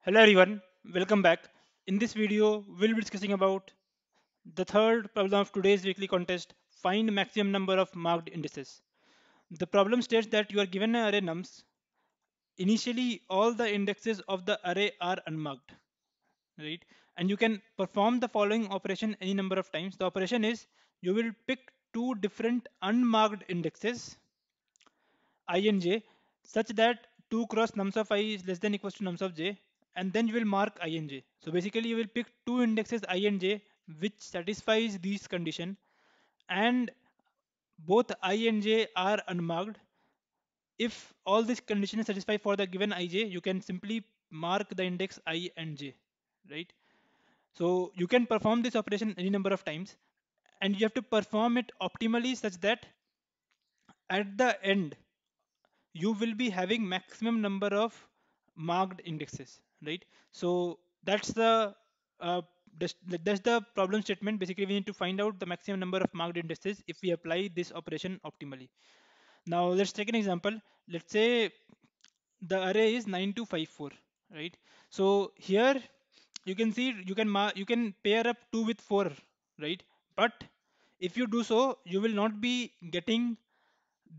Hello everyone, welcome back. In this video, we'll be discussing about the third problem of today's weekly contest, find maximum number of marked indices. The problem states that you are given an array nums. Initially, all the indexes of the array are unmarked, right? And you can perform the following operation any number of times. The operation is you will pick two different unmarked indexes I and j such that 2 cross nums of I is less than equals to nums of j, and then you will mark I and j. So basically you will pick two indexes I and j which satisfies these condition, and both I and j are unmarked. If all these conditions satisfy for the given ij, you can simply mark the index I and j, right? So you can perform this operation any number of times, and you have to perform it optimally such that at the end you will be having maximum number of marked indexes, right? So that's the uh, that's the problem statement. Basically we need to find out the maximum number of marked indexes if we apply this operation optimally. Now let's take an example. Let's say the array is 9254, right? So here you can see you can pair up 2 with 4, right? But if you do so, you will not be getting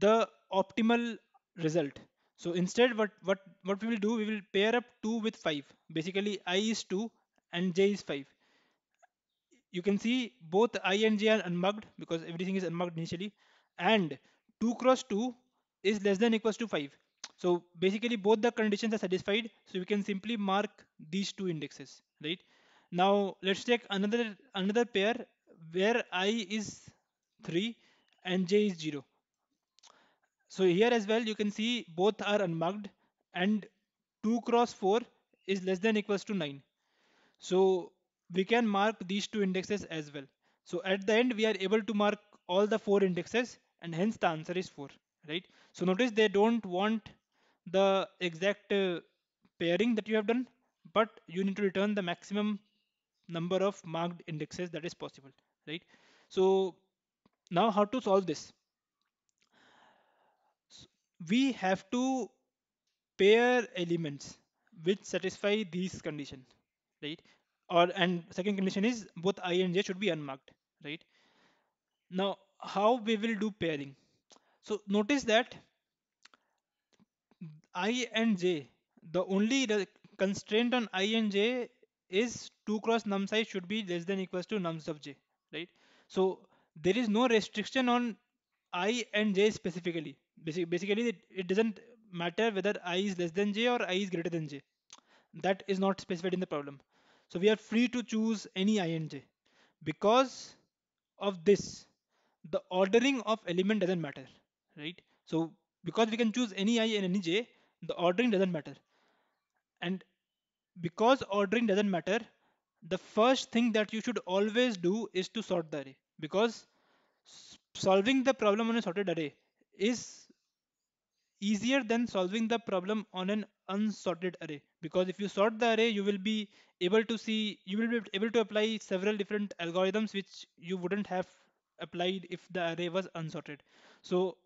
the optimal result. So instead what we will do, we will pair up 2 with 5. Basically I is 2 and j is 5. You can see both I and j are unmarked because everything is unmarked initially, and 2 cross 2 is less than equals to 5. So basically both the conditions are satisfied, so we can simply mark these two indexes, right? Now let's take another pair where I is 3 and j is 0. So here as well you can see both are unmarked, and 2 cross 4 is less than equals to 9. So we can mark these two indexes as well. So at the end we are able to mark all the four indexes, and hence the answer is 4, right? So notice they don't want the exact pairing that you have done, but you need to return the maximum number of marked indexes that is possible, right? So now how to solve this? We have to pair elements which satisfy these conditions, right? Or and second condition is both I and j should be unmarked, right? Now how we will do pairing? So notice that I and j, the only constraint on I and j is 2 cross num size should be less than equals to nums of j, right? So there is no restriction on I and j specifically. Basically it doesn't matter whether I is less than j or I is greater than j. That is not specified in the problem. So we are free to choose any I and j. Because of this, the ordering of element doesn't matter, right? So because we can choose any I and any j, the ordering doesn't matter. And because ordering doesn't matter, the first thing that you should always do is to sort the array, because solving the problem on a sorted array is easier than solving the problem on an unsorted array. Because if you sort the array, you will be able to see, you will be able to apply several different algorithms which you wouldn't have applied if the array was unsorted. So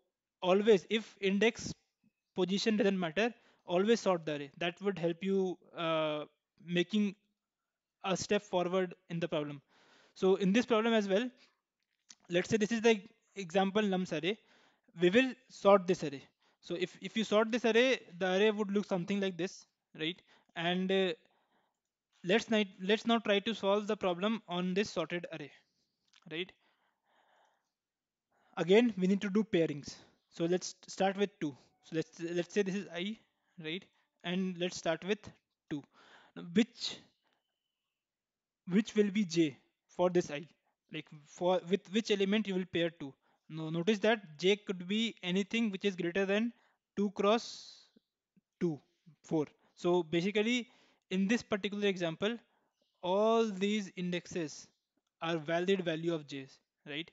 always, if index position doesn't matter, always sort the array. That would help you making a step forward in the problem. So in this problem as well, let's say this is the example nums array. We will sort this array. So if you sort this array, the array would look something like this, right? And let's now try to solve the problem on this sorted array, right? Again we need to do pairings. So let's start with 2. So let's say this is I, right? And let's start with 2. Now, which will be j for this I, like for with which element you will pair 2? No, notice that j could be anything which is greater than 2 cross 2, 4. So basically in this particular example, all these indexes are valid value of j's, right?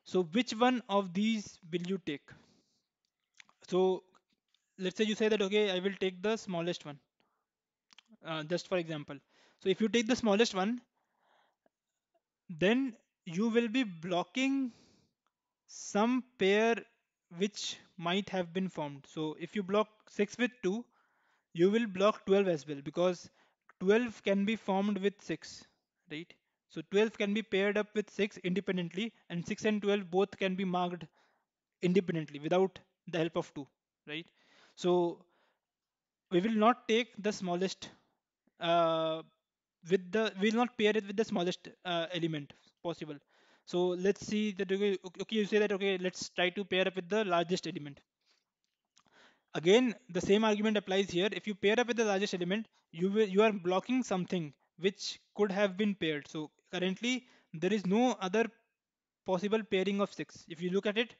So which one of these will you take? So let's say you say that okay, I will take the smallest one, just for example. So if you take the smallest one, then you will be blocking some pair which might have been formed. So if you block 6 with 2, you will block 12 as well, because 12 can be formed with 6, right? So 12 can be paired up with 6 independently, and 6 and 12 both can be marked independently without the help of 2, right? So we will not take the smallest uh, we will not pair it with the smallest element possible. So let's see that, okay, okay, you say that, okay, let's try to pair up with the largest element. Again, the same argument applies here. If you pair up with the largest element, you are blocking something which could have been paired. So currently there is no other possible pairing of 6. If you look at it,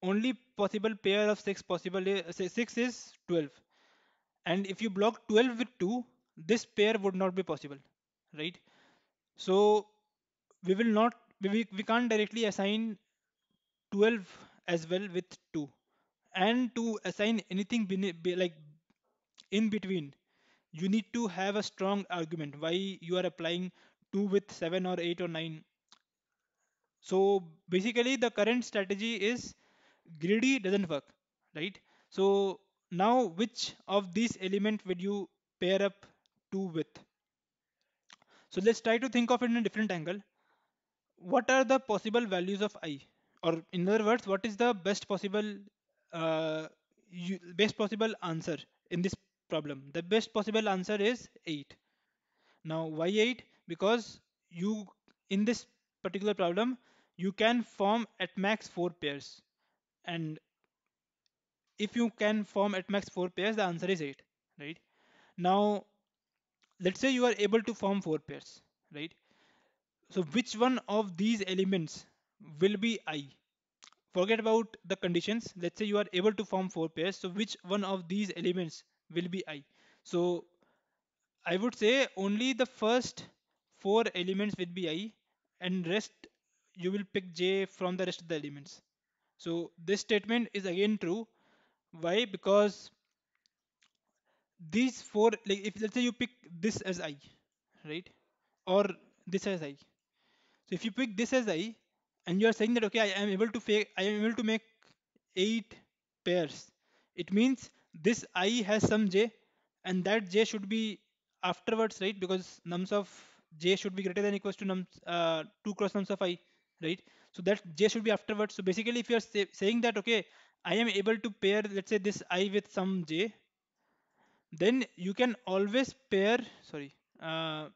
only possible pair of 6 possible say 6 is 12. And if you block 12 with 2, this pair would not be possible, right? So we will not we can't directly assign 12 as well with 2. And to assign anything like in between, you need to have a strong argument why you are applying 2 with 7 or 8 or 9. So basically the current strategy is greedy doesn't work, right? So now which of these element would you pair up 2 with? So let's try to think of it in a different angle. What are the possible values of I? Or in other words, what is the uh, best possible answer in this problem? The best possible answer is 8. Now why 8? Because you in this particular problem you can form at max 4 pairs, and if you can form at max 4 pairs, the answer is 8, right? Now let's say you are able to form 4 pairs, right? So which one of these elements will be I? Forget about the conditions. Let's say you are able to form 4 pairs. So which one of these elements will be I? So I would say only the first 4 elements will be I, and rest you will pick J from the rest of the elements. So this statement is again true. Why? Because these 4, like if let's say you pick this as I, right? Or this as I. So if you pick this as I, and you are saying that, okay, I am able to make 8 pairs. It means this I has some j, and that j should be afterwards, right? Because nums of j should be greater than equals to 2 cross nums of I, right? So that j should be afterwards. So basically, if you are saying that, okay, I am able to pair, let's say, this I with some j, then you can always pair. Sorry, uh,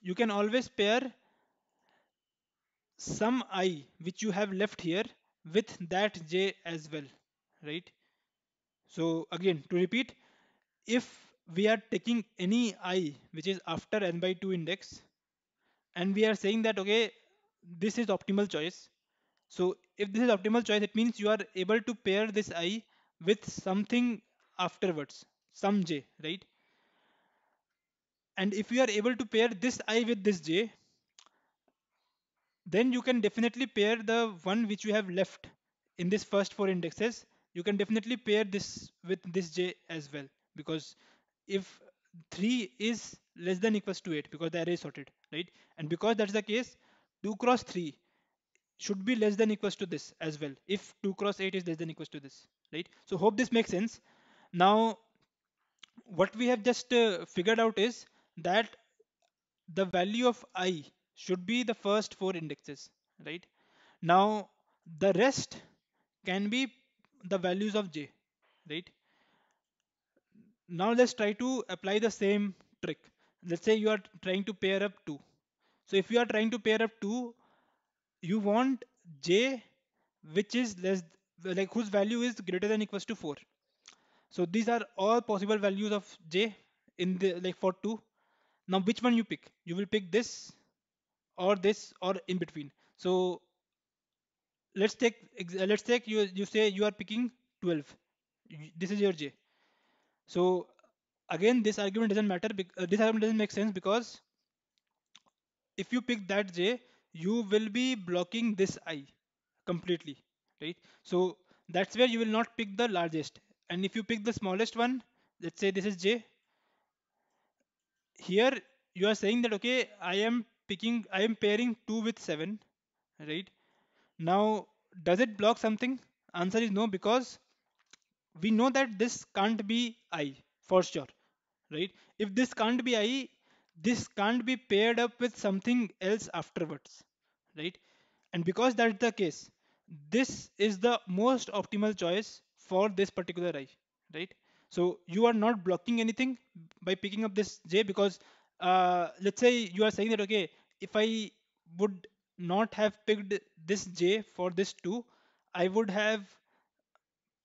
you can always pair some I which you have left here with that j as well, right? So again, to repeat, if we are taking any I which is after n by 2 index, and we are saying that, okay, this is optimal choice. So if this is optimal choice, it means you are able to pair this I with something afterwards, some j, right? And if you are able to pair this I with this j, then you can definitely pair the one which you have left in this first 4 indexes. You can definitely pair this with this j as well, because if 3 is less than equals to 8, because the array is sorted, right? And because that's the case, 2 cross 3 should be less than equals to this as well, if 2 cross 8 is less than equals to this, right? So hope this makes sense. Now what we have just figured out is that the value of I should be the first 4 indexes, right? Now the rest can be the values of j, right? Now let's try to apply the same trick. Let's say you are trying to pair up 2. So if you are trying to pair up 2, you want j which is less, like whose value is greater than equals to 4. So these are all possible values of j in the, like, for 2. Now which one you pick? You will pick this or in between. So let's take you say you are picking 12. This is your j. So again, this argument doesn't matter. This argument doesn't make sense, because if you pick that j, you will be blocking this I completely, right? So that's where you will not pick the largest. And if you pick the smallest one, let's say this is j, here you are saying that, okay, I am pairing 2 with 7, right? Now does it block something? Answer is no, because we know that this can't be I for sure. right? If this can't be I, this can't be paired up with something else afterwards, right? And because that's the case, this is the most optimal choice for this particular I, right? So you are not blocking anything by picking up this J, because let's say you are saying that, okay, if I would not have picked this J for this 2, I would have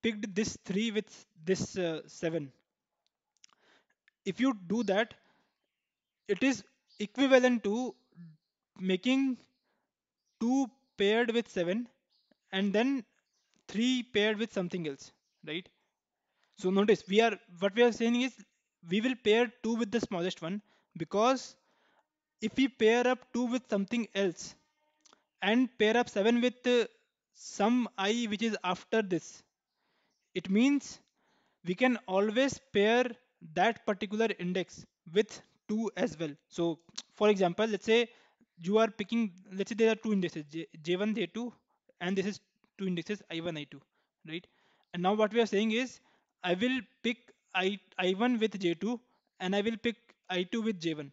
picked this 3 with this 7. If you do that, it is equivalent to making 2 paired with 7 and then 3 paired with something else, right? So notice, we are what we are saying is we will pair 2 with the smallest one, because if we pair up 2 with something else and pair up 7 with some I which is after this, it means we can always pair that particular index with 2 as well. So for example, let's say you are picking, let's say there are two indexes, J1, J2, and this is two indexes, I1, I2, right? And now what we are saying is I will pick I1 with J2 and I will pick I2 with J1.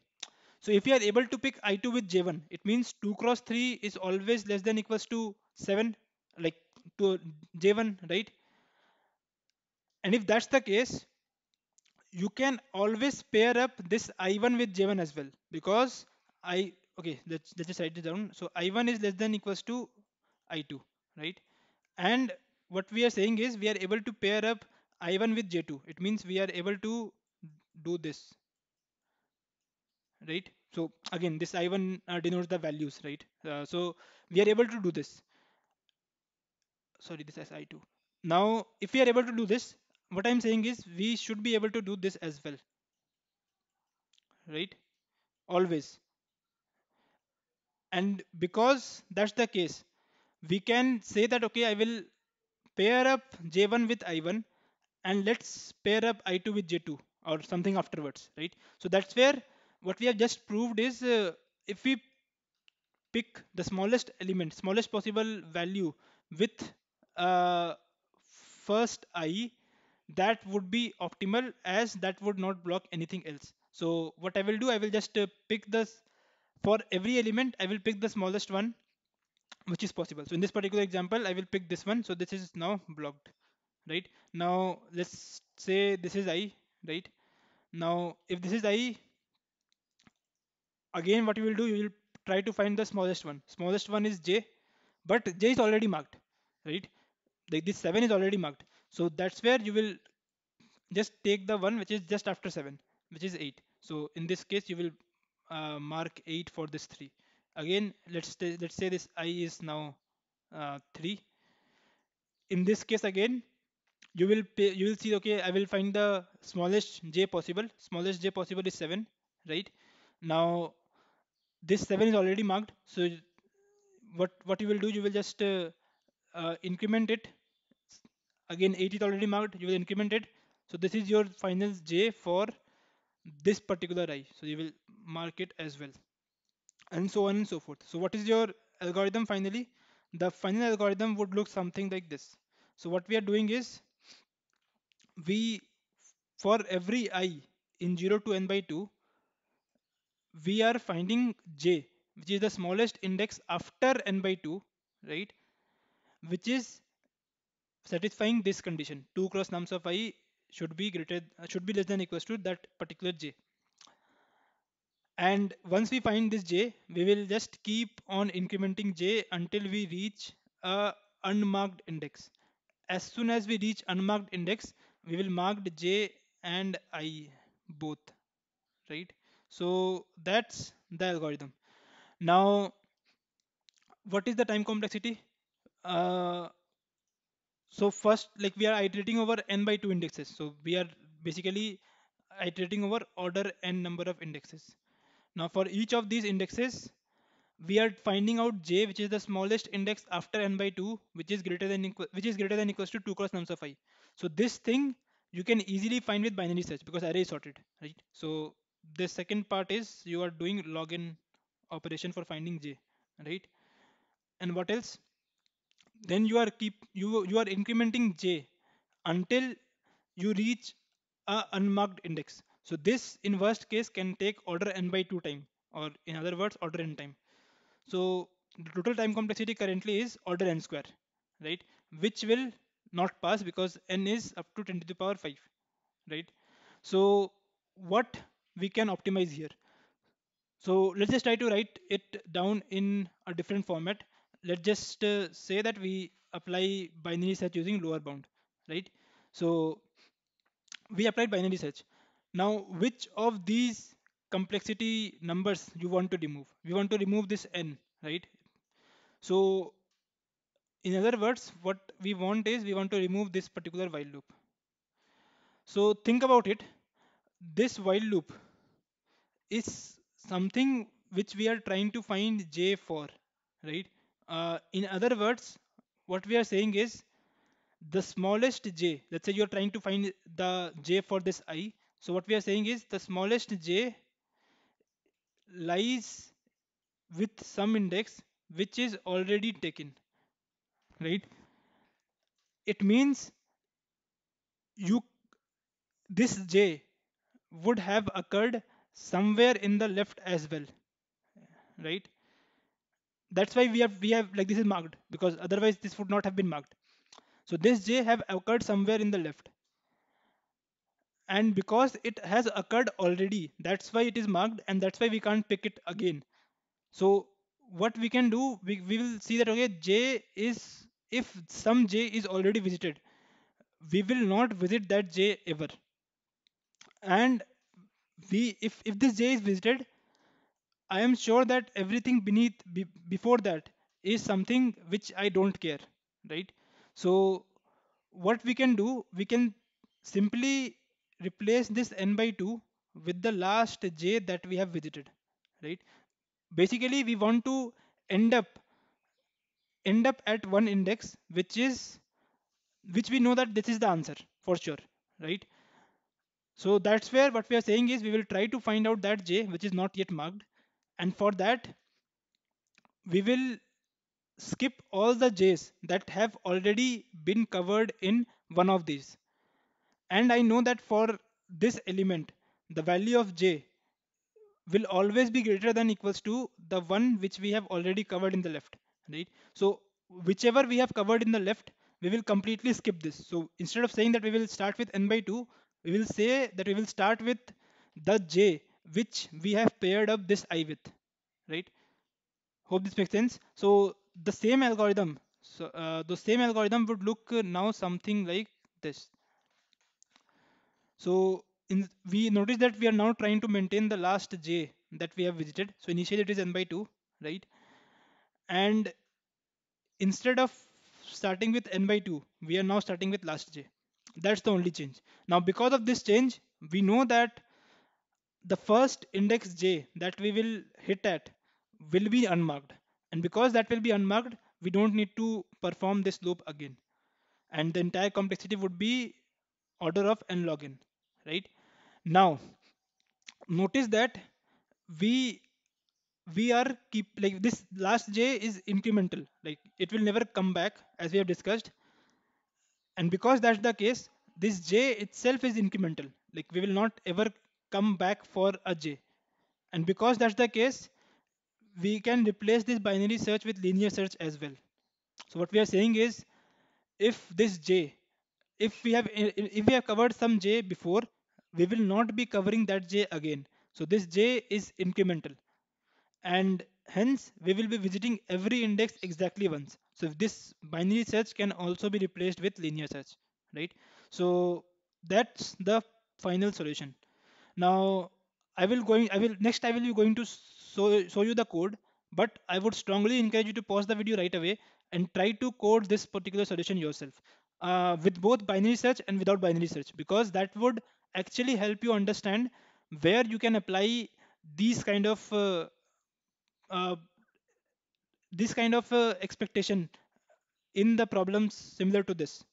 So if you are able to pick I2 with J1, it means 2 cross 3 is always less than equals to 7, like to J1, right? And if that's the case, you can always pair up this I1 with J1 as well, because okay, let's just write this down. So I1 is less than equals to I2, right? And what we are saying is we are able to pair up I1 with J2. It means we are able to do this, right? So again, this I1 denotes the values, right? So we are able to do this. Sorry, this is I2. Now, if we are able to do this, what I'm saying is we should be able to do this as well, right? Always. And because that's the case, we can say that, okay, I will pair up J1 with I1 and let's pair up I2 with J2 or something afterwards, right? So that's where what we have just proved is if we pick the smallest element, smallest possible value with uh, first I, that would be optimal, as that would not block anything else. So what I will do, I will just pick this for every element. I will pick the smallest one which is possible. So in this particular example, I will pick this one. So this is now blocked, right? Now let's say this is I, right? Now if this is I, again what you will do, you will try to find the smallest one. Smallest one is J, but J is already marked, right? Like this 7 is already marked. So that's where you will just take the one which is just after 7, which is 8. So in this case, you will mark 8 for this 3. Again, let's say this I is now 3. In this case again, you will see, okay, I will find the smallest j possible. Smallest j possible is 7, right? Now this 7 is already marked. So what you will do, you will just increment it. Again 8 is already marked, you will increment it. So this is your final j for this particular I. So you will mark it as well, and so on and so forth. So what is your algorithm finally? The final algorithm would look something like this. So what we are doing is we, for every I in 0 to n by 2, we are finding j, which is the smallest index after n by 2, right? Which is satisfying this condition: 2 cross nums of I should be less than equals to that particular j. And once we find this j, we will just keep on incrementing j until we reach a unmarked index. As soon as we reach unmarked index, we will mark the j and I both, right? So that's the algorithm. Now, what is the time complexity? Uh, so first, like, we are iterating over n by 2 indexes. So we are basically iterating over order n number of indexes. Now for each of these indexes, we are finding out j, which is the smallest index after n by 2, which is greater than equals to 2 cross nums of I. So this thing you can easily find with binary search because array is sorted, right? So the second part is you are doing login operation for finding j, right? And what else? Then you are incrementing j until you reach a unmarked index. So this in worst case can take order n by 2 time, or in other words order n time. So the total time complexity currently is order n square, right? Which will not pass because n is up to 10 to the power 5, right? So what we can optimize here? So let's just try to write it down in a different format. Let's just say that we apply binary search using lower bound, right? So we applied binary search. Now, which of these complexity numbers you want to remove? We want to remove this n, right? So in other words, what we want is we want to remove this particular while loop. So think about it. This while loop is something which we are trying to find j for, right? In other words, what we are saying is the smallest j. Let's say you're trying to find the j for this I. So what we are saying is the smallest j lies with some index which is already taken, right? It means you this j would have occurred somewhere in the left as well, right? That's why we have like this is marked because otherwise this would not have been marked. So this j have occurred somewhere in the left, and because it has occurred already, that's why it is marked, and that's why we can't pick it again. So what we can do, we will see that okay, j is, if some j is already visited, we will not visit that j ever. And we if this j is visited, I am sure that everything before that is something which I don't care, right? So what we can do, we can simply replace this n by 2 with the last j that we have visited, right? Basically, we want to end up end up at one index which we know that this is the answer for sure, right? So that's where what we are saying is we will try to find out that j which is not yet marked, and for that we will skip all the j's that have already been covered in one of these. And I know that for this element, the value of j will always be greater than equals to the one which we have already covered in the left, right? So whichever we have covered in the left, we will completely skip this. So instead of saying that we will start with n by 2, we will say that we will start with the j which we have paired up this I with, right? Hope this makes sense. So the same algorithm would look now something like this. So we notice that we are now trying to maintain the last j that we have visited. So initially it is n by 2, right? And instead of starting with n by 2, we are now starting with last j. That's the only change. Now because of this change, we know that the first index j that we will hit at will be unmarked. And because that will be unmarked, we don't need to perform this loop again. And the entire complexity would be order of n log n, right? Now, notice that we we are keep like this last j is incremental, like it will never come back as we have discussed. And because that's the case, this j itself is incremental, like we will not ever come back for a j. And because that's the case, we can replace this binary search with linear search as well. So what we are saying is, if this j if we have covered some j before, we will not be covering that j again. So this j is incremental, and hence we will be visiting every index exactly once. So this binary search can also be replaced with linear search, right? So that's the final solution. Now I will next I will be going to show you the code, but I would strongly encourage you to pause the video right away and try to code this particular solution yourself, with both binary search and without binary search, because that would actually help you understand where you can apply these kind of uh, expectation in the problems similar to this,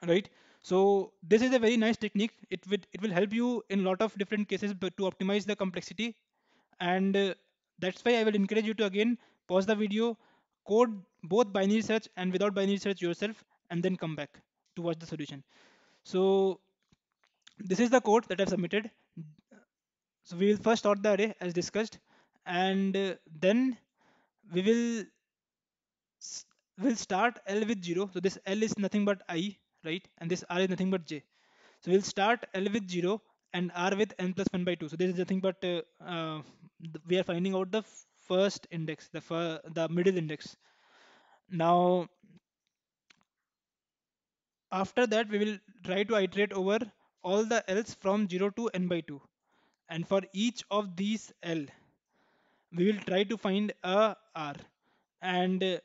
right? So this is a very nice technique. It will help you in a lot of different cases, but to optimize the complexity. And that's why I will encourage you to again pause the video, code both binary search and without binary search yourself, and then come back to watch the solution. So this is the code that I've submitted. So we will first sort the array as discussed, and then we s- will start L with 0. So this L is nothing but I, right? And this R is nothing but J. So we'll start L with 0 and R with n plus 1 by 2. So this is nothing but we are finding out the first index, the middle index. Now after that we will try to iterate over all the L's from 0 to n by 2. And for each of these L, we will try to find a R. And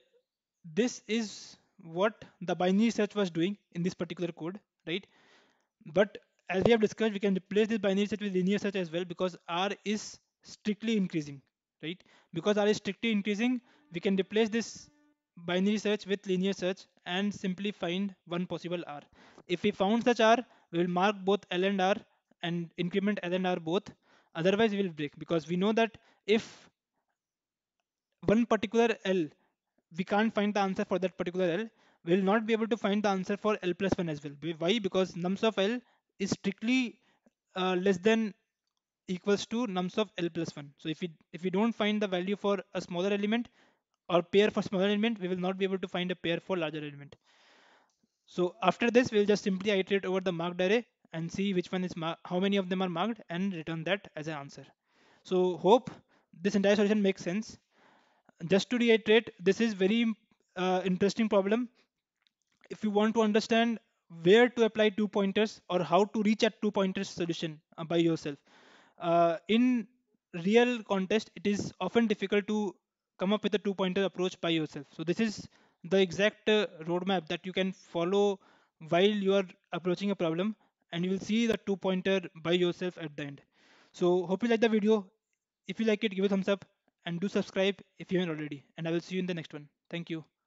this is what the binary search was doing in this particular code, right? But as we have discussed, we can replace this binary search with linear search as well, because R is strictly increasing, right? Because R is strictly increasing, we can replace this binary search with linear search and simply find one possible R. If we found such R, we will mark both L and R and increment L and R both. Otherwise, we will break, because we know that if one particular L, we can't find the answer for that particular L, we will not be able to find the answer for L plus 1 as well. Why? Because nums of L is strictly less than equals to nums of L plus 1. So if we don't find the value for a smaller element or pair for smaller element, we will not be able to find a pair for larger element. So after this, we'll just simply iterate over the marked array and see which one is how many of them are marked, and return that as an answer. So hope this entire solution makes sense. Just to reiterate, this is very interesting problem. If you want to understand where to apply two pointers or how to reach at two pointers solution by yourself, in real context, it is often difficult to come up with a two pointer approach by yourself. So this is the exact roadmap that you can follow while you are approaching a problem, and you will see the two pointer by yourself at the end. So hope you like the video. If you like it, give a thumbs up and do subscribe if you haven't already. And I will see you in the next one. Thank you.